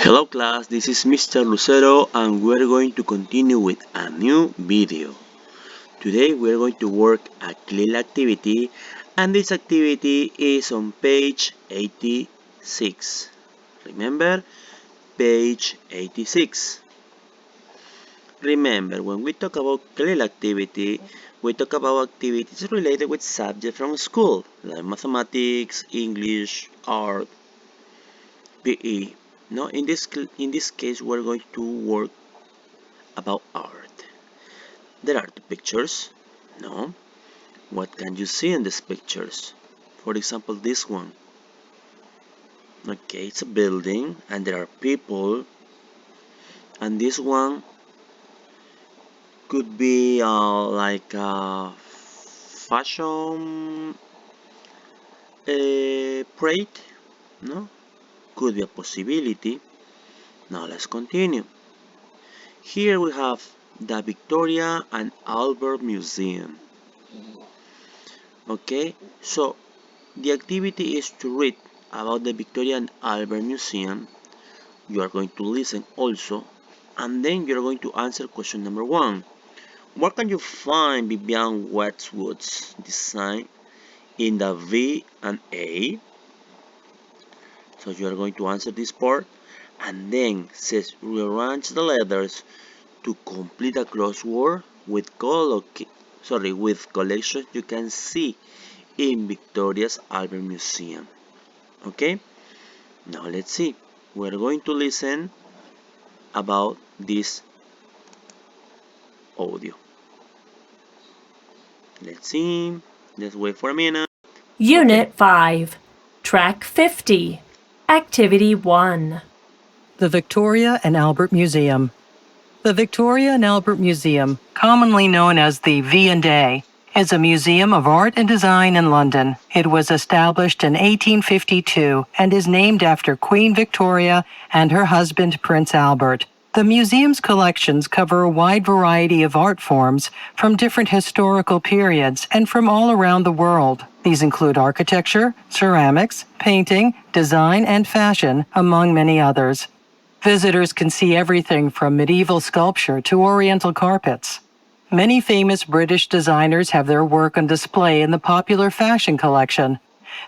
Hello class, this is Mr. Lucero and we're going to continue with a new video. Today we're going to work a little activity and this activity is on page 86. Remember? Page 86. Remember, when we talk about little activity, we talk about activities related with subjects from school, like mathematics, English, art, PE. No, in this case, we're going to work about art. There are the pictures. No, what can you see in these pictures? For example, this one. Okay, it's a building, and there are people. And this one could be like a fashion parade. No, could be a possibility. Now let's continue. Here we have the Victoria and Albert Museum. Okay, so the activity is to read about the Victoria and Albert Museum. You are going to listen also, and then you're going to answer question number 1. What can you find Vivian Westwood's design in the V and A? So you are going to answer this part, and then says rearrange the letters to complete a crossword with with collections you can see in Victoria's Albert Museum. Okay, now let's see. We're going to listen about this audio. Let's see. Let's wait for a minute. Unit 5, Track 50, Activity 1. The Victoria and Albert Museum. The Victoria and Albert Museum, commonly known as the V&A, is a museum of art and design in London. It was established in 1852 and is named after Queen Victoria and her husband Prince Albert. The museum's collections cover a wide variety of art forms from different historical periods and from all around the world. These include architecture, ceramics, painting, design, and fashion, among many others. Visitors can see everything from medieval sculpture to oriental carpets. Many famous British designers have their work on display in the popular fashion collection.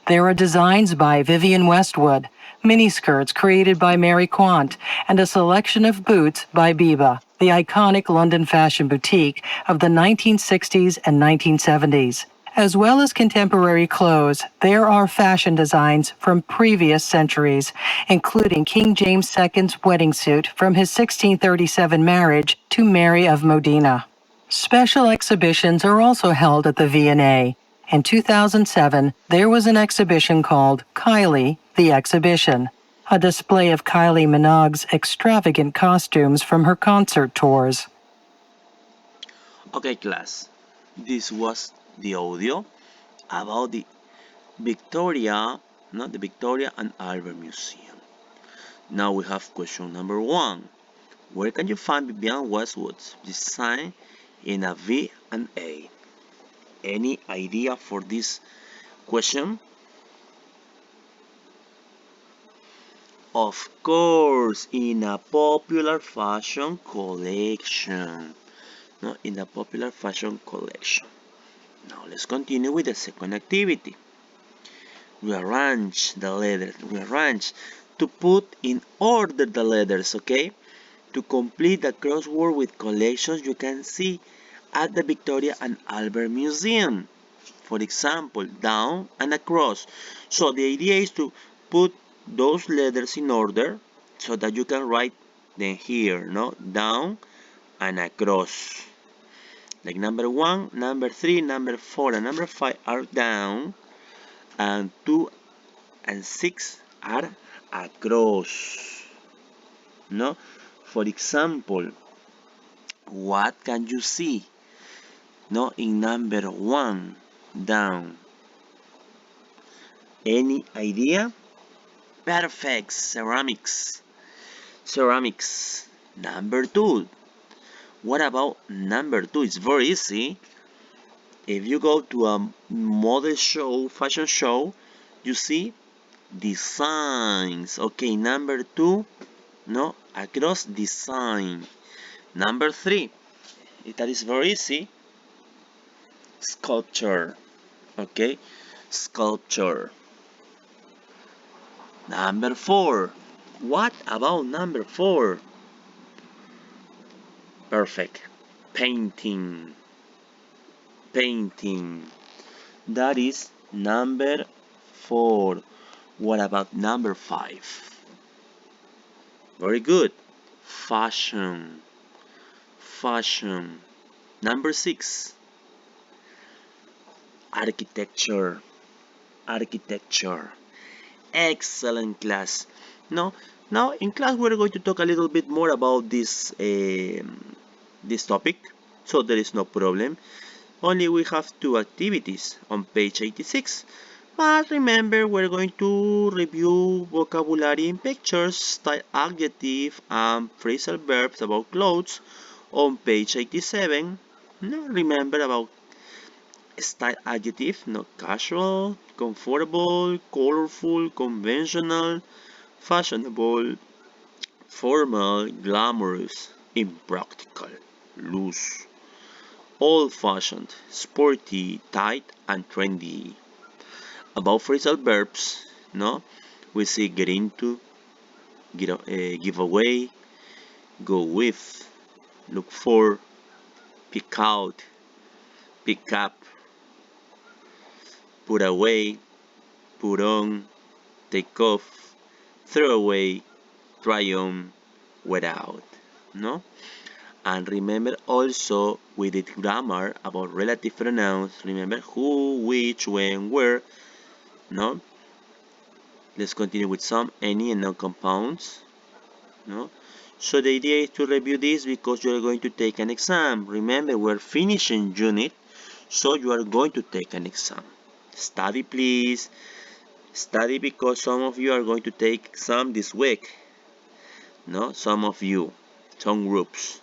There are designs by Vivienne Westwood, miniskirts created by Mary Quant, and a selection of boots by Biba, the iconic London fashion boutique of the 1960s and 1970s. As well as contemporary clothes, there are fashion designs from previous centuries, including King James II's wedding suit from his 1637 marriage to Mary of Modena. Special exhibitions are also held at the V&A. In 2007, there was an exhibition called Kylie, the Exhibition, a display of Kylie Minogue's extravagant costumes from her concert tours. Okay, class. This was the audio about the Victoria, the Victoria and Albert Museum. Now we have question number 1. Where can you find Vivian Westwood's design in a V and A? Any idea for this question? Of course, in a popular fashion collection. No, in a popular fashion collection. Now let's continue with the second activity. Rearrange the letters. Rearrange to put in order the letters, okay? To complete the crossword with collections you can see at the Victoria and Albert Museum. For example, down and across. So the idea is to put those letters in order so that you can write them here, no? Down and across. Like number 1, number 3, number 4, and number 5 are down, and 2 and 6 are across. No? For example, what can you see? No, in number 1, down. Any idea? Perfect. Ceramics. Ceramics. Number 2. What about number 2? It's very easy. If you go to a model show, fashion show, you see designs. Okay, number 2, No, across design. Number 3, that is very easy. Sculpture. Okay, sculpture. Number 4. What about number 4? Perfect. Painting. Painting. That is number 4. What about number 5? Very good. Fashion. Fashion. Number 6. Architecture. Architecture. Excellent class. Now in class we're going to talk a little bit more about this topic, so there is no problem. Only we have 2 activities on page 86. But remember, we're going to review vocabulary in pictures, style adjective, and phrasal verbs about clothes on page 87. No, remember about style adjective, no, casual, comfortable, colorful, conventional, fashionable, formal, glamorous, impractical, loose, old-fashioned, sporty, tight, and trendy. About phrasal verbs, no, we see get into, give away, go with, look for, pick out, pick up, put away, put on, take off, throw away, try on, wear out, no? And remember also with the grammar about relative pronouns, remember who, which, when, where, no? Let's continue with some, any, and non-compounds, no? So the idea is to review this because you are going to take an exam. Remember, we're finishing unit, so you are going to take an exam. Study, please. Study because some of you are going to take exam this week. No, some of you, some groups,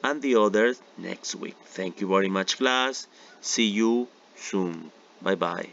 and the others next week. Thank you very much, class. See you soon. Bye bye.